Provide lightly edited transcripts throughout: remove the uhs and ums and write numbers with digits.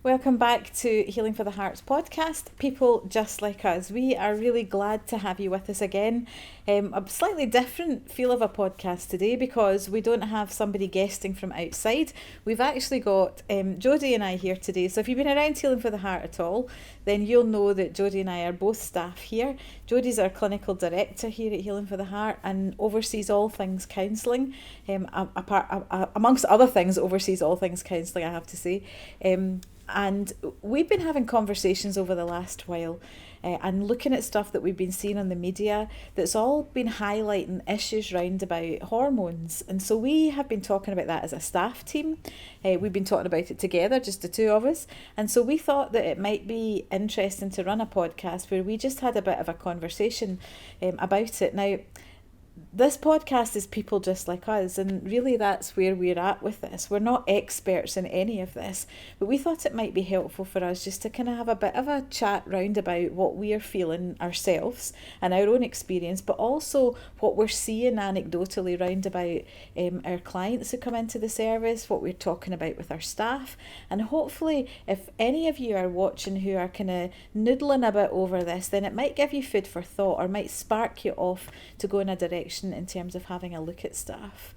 Welcome back to Healing for the Heart's podcast, People Just Like Us. We are really glad to have you with us again. A slightly different feel of a podcast today because we don't have somebody guesting from outside. We've actually got Jodie and I here today. So if you've been around Healing for the Heart at all, then you'll know that Jodie and I are both staff here. Jodie's our clinical director here at Healing for the Heart and oversees all things counselling. Amongst other things, oversees all things counselling, I have to say. And we've been having conversations over the last while and looking at stuff that we've been seeing on the media that's all been highlighting issues round about hormones. And so we have been talking about that as a staff team. We've been talking about it together, just the two of us. And so we thought that it might be interesting to run a podcast where we just had a bit of a conversation about it. Now, this podcast is People Just Like Us, and really that's where we're at with this. We're not experts in any of this, but we thought it might be helpful for us just to kind of have a bit of a chat round about what we are feeling ourselves and our own experience, but also what we're seeing anecdotally round about our clients who come into the service, what we're talking about with our staff, and hopefully if any of you are watching who are kind of noodling a bit over this, then it might give you food for thought or might spark you off to go in a direction in terms of having a look at stuff.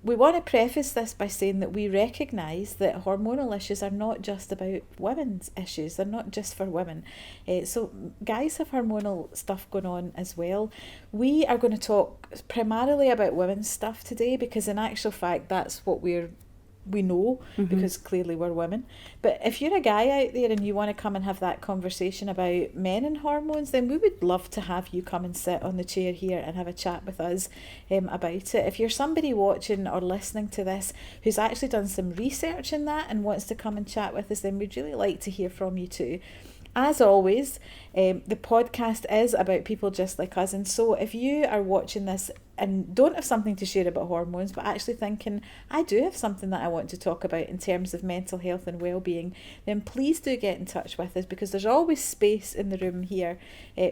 We want to preface this by saying that we recognise that hormonal issues are not just about women's issues, they're not just for women. So guys have hormonal stuff going on as well. We are going to talk primarily about women's stuff today because in actual fact that's what we know, because clearly we're women. But if you're a guy out there and you want to come and have that conversation about men and hormones, then we would love to have you come and sit on the chair here and have a chat with us about it. If you're somebody watching or listening to this who's actually done some research in that and wants to come and chat with us, then we'd really like to hear from you too. As always, the podcast is about people just like us, and so if you are watching this and don't have something to share about hormones but actually thinking, I do have something that I want to talk about in terms of mental health and well-being, then please do get in touch with us because there's always space in the room here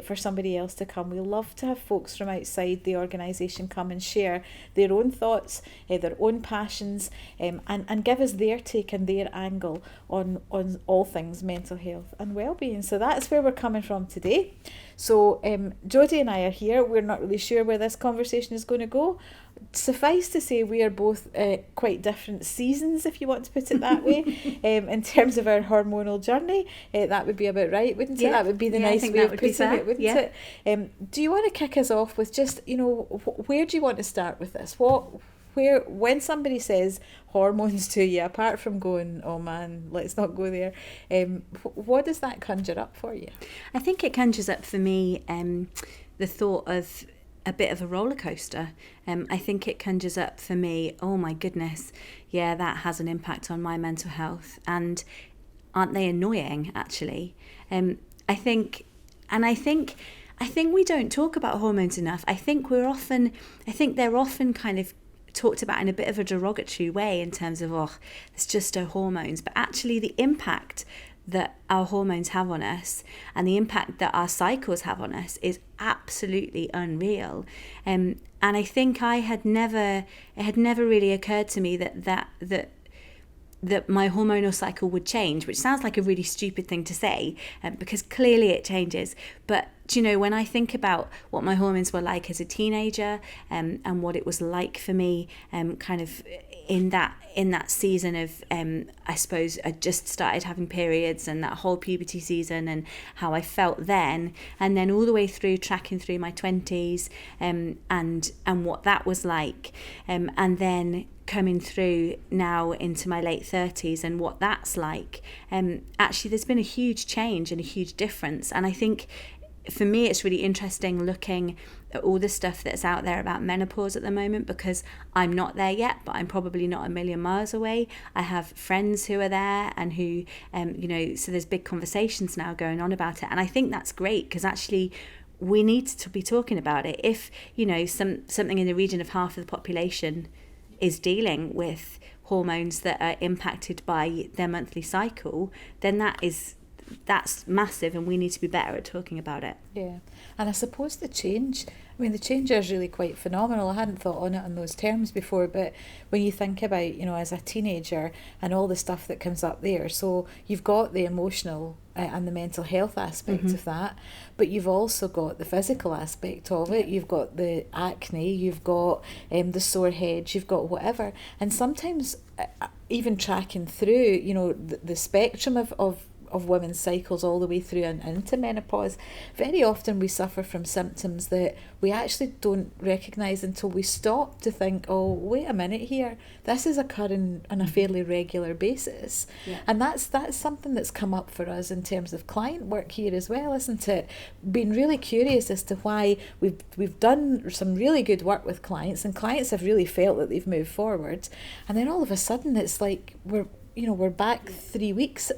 for somebody else to come. We love to have folks from outside the organisation come and share their own thoughts, their own passions, and give us their take and their angle on all things mental health and well-being. So that's where we're coming from today. So Jodie and I are here. We're not really sure where this conversation is going to go. Suffice to say we are both quite different seasons, if you want to put it that way, in terms of our hormonal journey. That would be about right, wouldn't it? That would be the nice way of putting it, wouldn't it? Do you want to kick us off with just, where do you want to start with this? When somebody says hormones to you, apart from going, oh man, let's not go there, what does that conjure up for you? I think it conjures up for me the thought of a bit of a roller coaster. I think it conjures up for me, oh my goodness, yeah, that has an impact on my mental health. And aren't they annoying, actually? I think we don't talk about hormones enough. I think they're often kind of talked about in a bit of a derogatory way in terms of, oh, it's just our hormones. But actually the impact that our hormones have on us and the impact that our cycles have on us is absolutely unreal. And I think it had never really occurred to me that my hormonal cycle would change, which sounds like a really stupid thing to say, because clearly it changes. But when I think about what my hormones were like as a teenager, and what it was like for me, kind of in that season of, I suppose I just started having periods and that whole puberty season and how I felt then, and then all the way through tracking through my 20s, and what that was like, and then coming through now into my late 30s and what that's like. Actually, there's been a huge change and a huge difference. And I think for me, it's really interesting looking at all the stuff that's out there about menopause at the moment, because I'm not there yet, but I'm probably not a million miles away. I have friends who are there and who, so there's big conversations now going on about it. And I think that's great because actually we need to be talking about it. If, something in the region of half of the population is dealing with hormones that are impacted by their monthly cycle, then that is that's massive, and we need to be better at talking about it. Yeah, and I suppose the change is really quite phenomenal. I hadn't thought on it in those terms before, but when you think about, as a teenager and all the stuff that comes up there, so you've got the emotional and the mental health aspect of that, but you've also got the physical aspect of it. You've got the acne, you've got the sore head, you've got whatever. And sometimes even tracking through, the spectrum of women's cycles all the way through and into menopause, very often we suffer from symptoms that we actually don't recognise until we stop to think, oh, wait a minute here, this is occurring on a fairly regular basis. Yeah. And that's something that's come up for us in terms of client work here as well, isn't it? Been really curious as to why we've done some really good work with clients, and clients have really felt that they've moved forward, and then all of a sudden it's like we're back 3 weeks,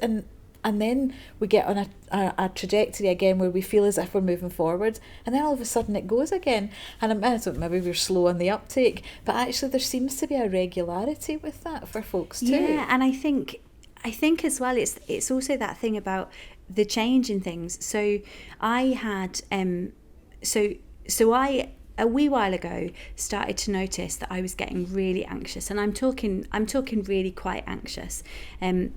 and then we get on a trajectory again where we feel as if we're moving forward, and then all of a sudden it goes again. And I thought maybe we're slow on the uptake, but actually there seems to be a regularity with that for folks too. Yeah, and I think as well, it's also that thing about the change in things. So I had so I, a wee while ago, started to notice that I was getting really anxious, and I'm talking really quite anxious, and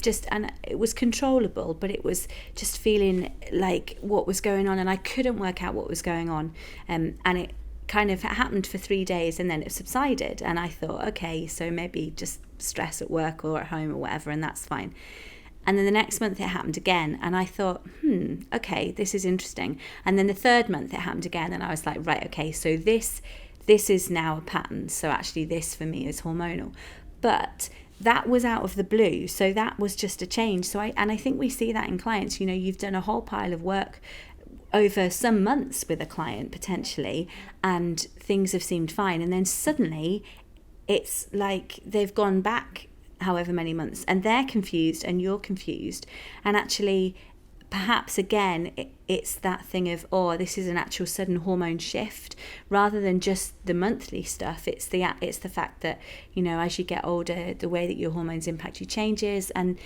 it was controllable, but it was just feeling like what was going on, and I couldn't work out what was going on, and it kind of happened for 3 days, and then it subsided, and I thought, okay, so maybe just stress at work or at home or whatever, and that's fine. And then the next month it happened again, and I thought, okay, this is interesting. And then the third month it happened again, and I was like, right, okay, so this is now a pattern. So actually this for me is hormonal. But that was out of the blue, so that was just a change. So I think we see that in clients. You've done a whole pile of work over some months with a client potentially, and things have seemed fine, and then suddenly it's like they've gone back however many months, and they're confused and you're confused, and actually perhaps again it's that thing of, oh, this is an actual sudden hormone shift rather than just the monthly stuff. It's the fact that as you get older, the way that your hormones impact you changes, and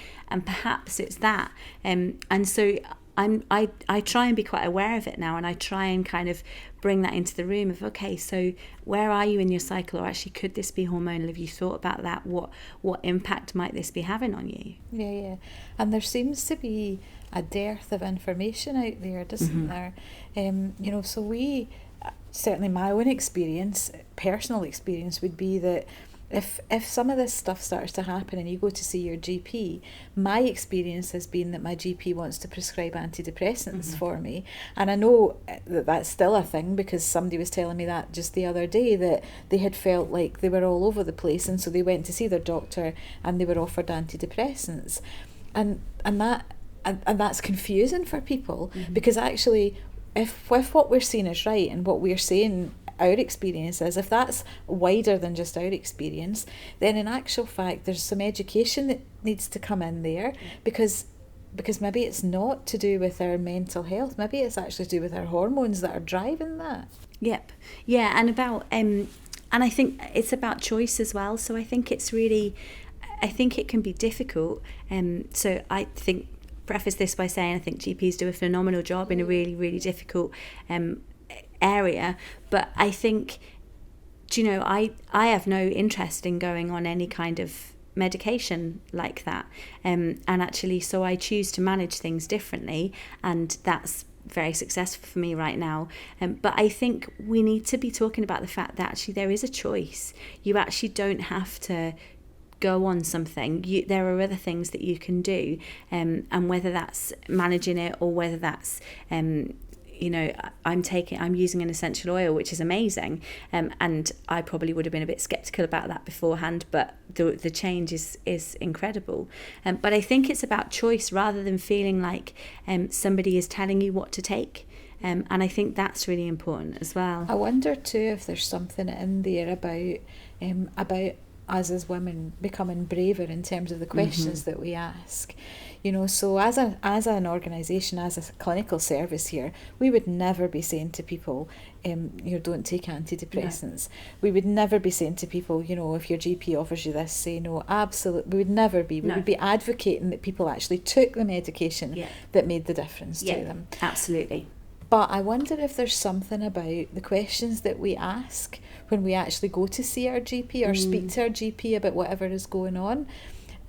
perhaps it's that, and so I try and be quite aware of it now, and I try and kind of bring that into the room of, okay, so where are you in your cycle, or actually could this be hormonal? Have you thought about that? What impact might this be having on you? Yeah. And there seems to be a dearth of information out there, doesn't there? So we, certainly my own experience, personal experience, would be that if some of this stuff starts to happen and you go to see your GP, my experience has been that my GP wants to prescribe antidepressants for me. And I know that that's still a thing, because somebody was telling me that just the other day, that they had felt like they were all over the place, and so they went to see their doctor and they were offered antidepressants. And that's confusing for people, because actually if what we're seeing is right, and what we're saying our experience is, if that's wider than just our experience, then in actual fact there's some education that needs to come in there, because maybe it's not to do with our mental health, maybe it's actually to do with our hormones that are driving that. Yep. Yeah, and about and I think it's about choice as well. So I think it can be difficult, so I think preface this by saying I think GPs do a phenomenal job in a really, really difficult area, but I think, I have no interest in going on any kind of medication like that, and actually so I choose to manage things differently, and that's very successful for me right now, but I think we need to be talking about the fact that actually there is a choice. You actually don't have to go on something. There are other things that you can do, and whether that's managing it, or whether that's I'm using an essential oil, which is amazing, and I probably would have been a bit skeptical about that beforehand, but the change is incredible. But I think it's about choice rather than feeling like somebody is telling you what to take, and I think that's really important as well. I wonder too if there's something in there about us as women becoming braver in terms of the questions that we ask. You know, so as an organisation, as a clinical service here, we would never be saying to people, you know, don't take antidepressants. No. We would never be saying to people, you know, if your GP offers you this, say no. Absolutely, we would never be. We would be advocating that people actually took the medication that made the difference to them. Absolutely. But I wonder if there's something about the questions that we ask when we actually go to see our GP or speak to our GP about whatever is going on.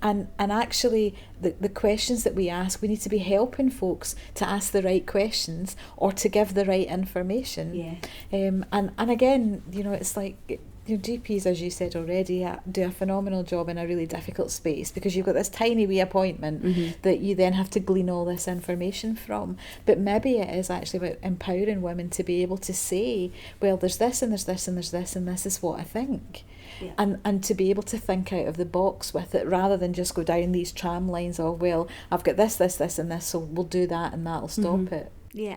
And actually, the questions that we ask, we need to be helping folks to ask the right questions or to give the right information. Yeah. And again, you know, it's like, you know, GPs, as you said already, do a phenomenal job in a really difficult space, because you've got this tiny wee appointment that you then have to glean all this information from. But maybe it is actually about empowering women to be able to say, well, there's this and there's this and there's this and this is what I think. Yeah. And to be able to think out of the box with it, rather than just go down these tram lines of, well, I've got this and this, so we'll do that and that'll stop it. Yeah.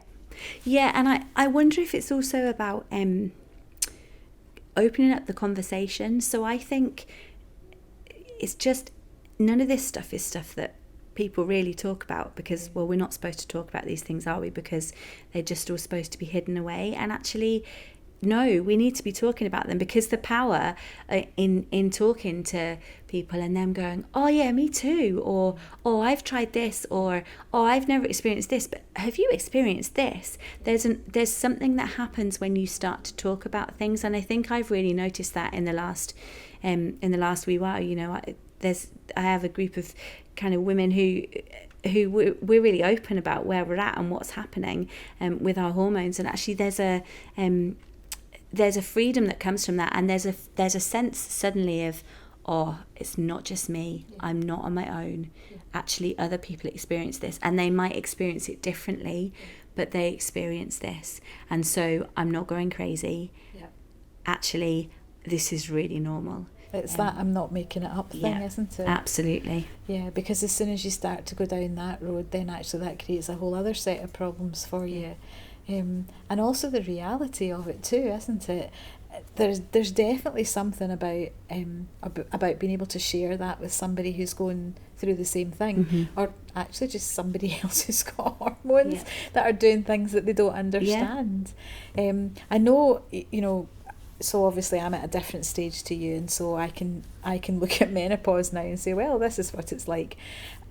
Yeah, and I wonder if it's also about opening up the conversation. So I think it's just, none of this stuff is stuff that people really talk about, because, well, we're not supposed to talk about these things, are we? Because they're just all supposed to be hidden away. And actually, no, we need to be talking about them, because the power in talking to people and them going, oh yeah, me too, or oh, I've tried this, or oh, I've never experienced this, but have you experienced this? There's something that happens when you start to talk about things, and I think I've really noticed that in the last wee while. You know, I have a group of kind of women who we're really open about where we're at and what's happening with our hormones, and actually there's a freedom that comes from that, and there's a sense suddenly of, oh, it's not just me, I'm not on my own. Actually, other people experience this, and they might experience it differently, but they experience this, and so I'm not going crazy. Actually, this is really normal. It's that I'm not making it up thing, isn't it? Absolutely. Yeah, because as soon as you start to go down that road, then actually that creates a whole other set of problems for you. And also the reality of it too, isn't it? There's definitely something about being able to share that with somebody who's going through the same thing, or actually just somebody else who's got hormones that are doing things that they don't understand. I know, you know, so obviously I'm at a different stage to you, and so I can look at menopause now and say, well, this is what it's like,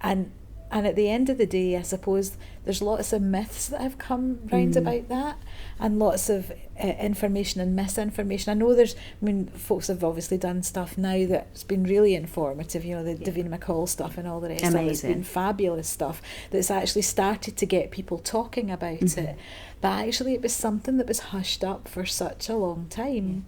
and at the end of the day, I suppose there's lots of myths that have come round about that, and lots of information and misinformation. I know folks have obviously done stuff now that's been really informative, you know, the Davina McCall stuff and all the rest of it. It's been fabulous stuff that's actually started to get people talking about it. But actually it was something that was hushed up for such a long time.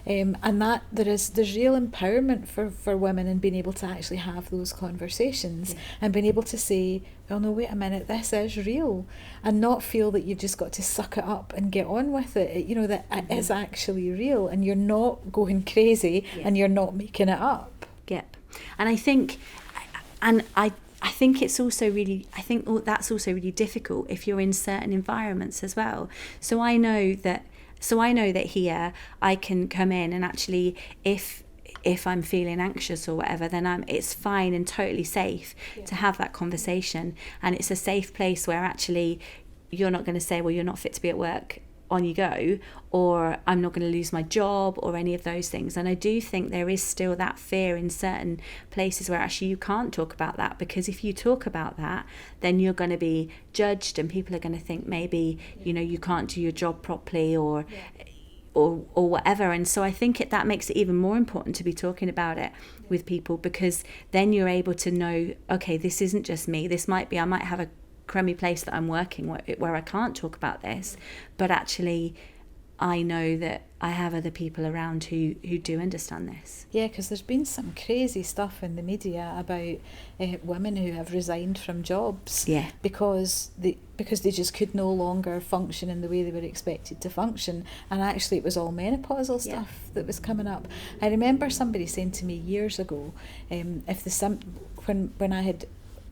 And that there's real empowerment for women in being able to actually have those conversations and being able to say, well, no, wait a minute, this is real, and not feel that you've just got to suck it up and get on with it. You know, that it is actually real, and you're not going crazy and you're not making it up. Yep. And I think it's also really, that's also really difficult if you're in certain environments as well. So I know that here I can come in, and actually if I'm feeling anxious or whatever, then it's fine and totally safe to have that conversation, and it's a safe place where actually you're not going to say, well, you're not fit to be at work, on you go, or I'm not going to lose my job, or any of those things. And I do think there is still that fear in certain places where actually you can't talk about that, because if you talk about that, then you're going to be judged, and people are going to think maybe you know, you can't do your job properly, or whatever. And so I think that makes it even more important to be talking about it with people, because then you're able to know, okay, this isn't just me. This might be, I might have a crummy place that I'm working where I can't talk about this, but actually I know that I have other people around who do understand this. Yeah, because there's been some crazy stuff in the media about women who have resigned from jobs because they just could no longer function in the way they were expected to function, and actually it was all menopausal stuff that was coming up. I remember somebody saying to me years ago, when I had,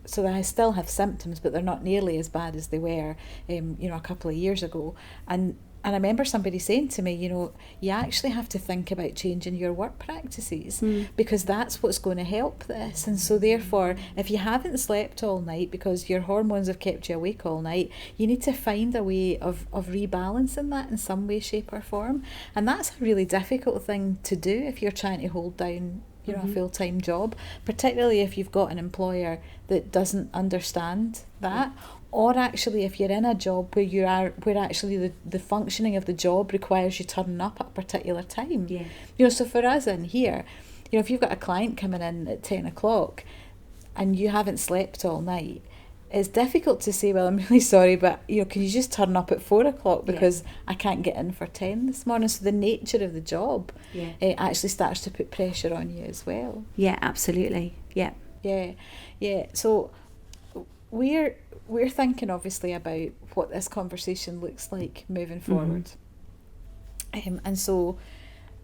so I still have symptoms, but they're not nearly as bad as they were, a couple of years ago, and I remember somebody saying to me, you actually have to think about changing your work practices because that's what's going to help this. And so therefore, if you haven't slept all night because your hormones have kept you awake all night, you need to find a way of rebalancing that in some way, shape or form. And that's a really difficult thing to do if you're trying to hold down a full-time job, particularly if you've got an employer that doesn't understand that. Or actually if you're in a job where actually the functioning of the job requires you turning up at a particular time. So for us in here, if you've got a client coming in at 10 o'clock and you haven't slept all night, it's difficult to say, well, I'm really sorry, but can you just turn up at 4 o'clock because I can't get in for 10 this morning. So the nature of the job actually starts to put pressure on you as well. Yeah, absolutely. Yeah. So we're thinking obviously about what this conversation looks like moving forward. And so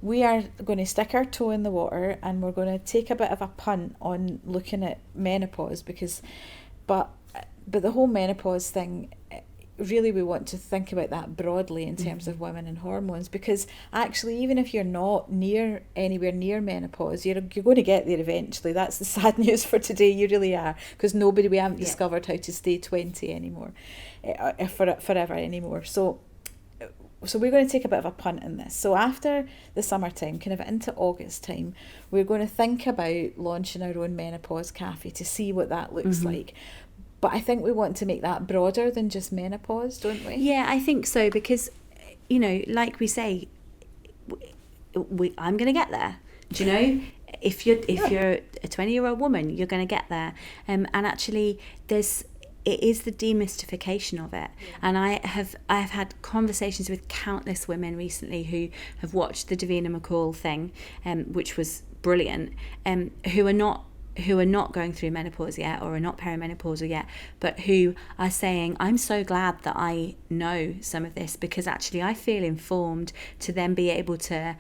we are going to stick our toe in the water and we're going to take a bit of a punt on looking at menopause but the whole menopause thing, really we want to think about that broadly in terms of women and hormones, because actually even if you're not anywhere near menopause, you're going to get there eventually. That's the sad news for today. You really are, because we haven't discovered how to stay 20 anymore, forever anymore. So we're going to take a bit of a punt in this. So after the summertime, kind of into August time, we're going to think about launching our own menopause cafe to see what that looks like. But I think we want to make that broader than just menopause, don't we? Yeah, I think so, because, like we say, I'm going to get there. Do you know? If you're a 20-year-old woman, you're going to get there. And actually, it is the demystification of it. And I have had conversations with countless women recently who have watched the Davina McCall thing, which was brilliant, who are not going through menopause yet or are not perimenopausal yet, but who are saying, I'm so glad that I know some of this, because actually I feel informed to then be able to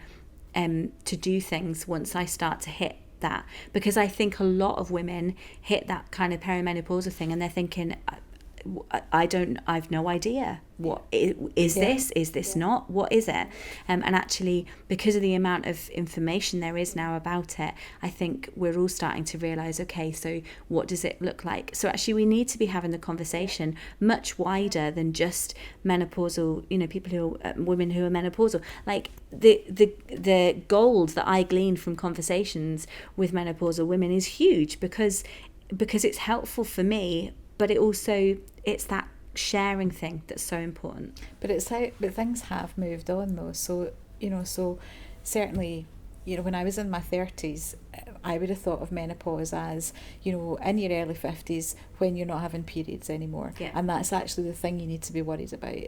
do things once I start to hit that. Because I think a lot of women hit that kind of perimenopausal thing and they're thinking, I've no idea. What is this? Is this not? What is it? And actually, because of the amount of information there is now about it, I think we're all starting to realise, okay, so what does it look like? So actually, we need to be having the conversation much wider than just menopausal, women who are menopausal. Like the gold that I glean from conversations with menopausal women is huge, because it's helpful for me, but it's that sharing thing that's so important. But things have moved on though. So certainly, when I was in my 30s, I would have thought of menopause as, in your early 50s when you're not having periods anymore. And that's actually the thing you need to be worried about.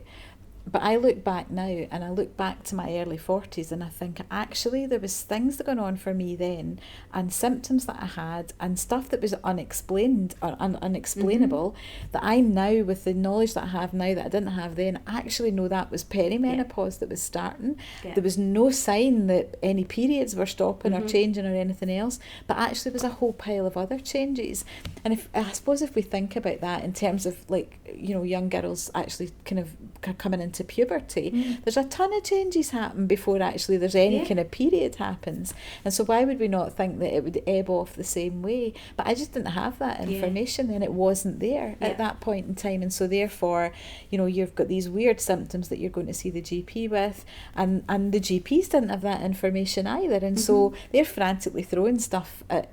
But I look back now and I look back to my early 40s and I think actually there was things that going on for me then, and symptoms that I had and stuff that was unexplained or unexplainable, that I now, with the knowledge that I have now that I didn't have then, actually know that was perimenopause that was starting. There was no sign that any periods were stopping or changing or anything else, but actually there was a whole pile of other changes. And I suppose if we think about that in terms of young girls actually kind of coming into puberty, there's a ton of changes happen before actually there's any kind of period happens. And so why would we not think that it would ebb off the same way? But I just didn't have that information and it wasn't there at that point in time. And so therefore, you've got these weird symptoms that you're going to see the GP with, and the GPs didn't have that information either. And so they're frantically throwing stuff at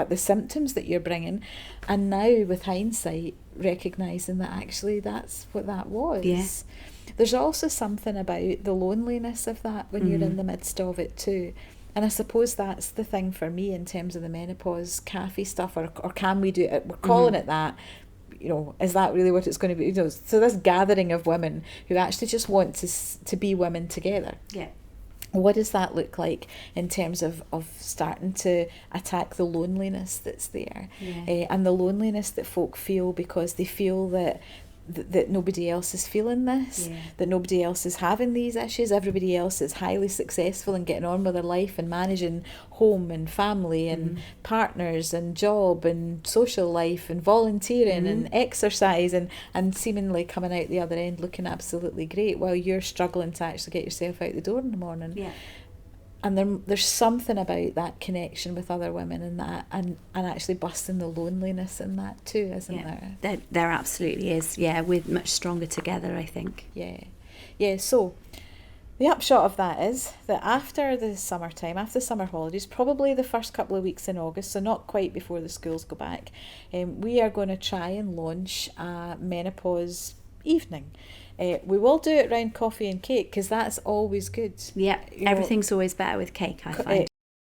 the symptoms that you're bringing. And now with hindsight, recognising that actually that's what that was. There's also something about the loneliness of that when you're in the midst of it too. And I suppose that's the thing for me in terms of the menopause cafe stuff, or can we do it? We're calling it that. Is that really what it's going to be? So this gathering of women who actually just want to be women together. What does that look like in terms of starting to attack the loneliness that's there, and the loneliness that folk feel because they feel that that nobody else is feeling this, that nobody else is having these issues. Everybody else is highly successful and getting on with their life and managing home and family and partners and job and social life and volunteering and exercise and seemingly coming out the other end looking absolutely great, while you're struggling to actually get yourself out the door in the morning. Yeah. And there's something about that connection with other women and that, and actually busting the loneliness in that too, isn't there? There absolutely is. Yeah, we're much stronger together, I think. Yeah. So the upshot of that is that after the summertime, after the summer holidays, probably the first couple of weeks in August, so not quite before the schools go back, we are going to try and launch a menopause evening. We will do it around coffee and cake because that's always good. Yeah, everything's always better with cake, I find.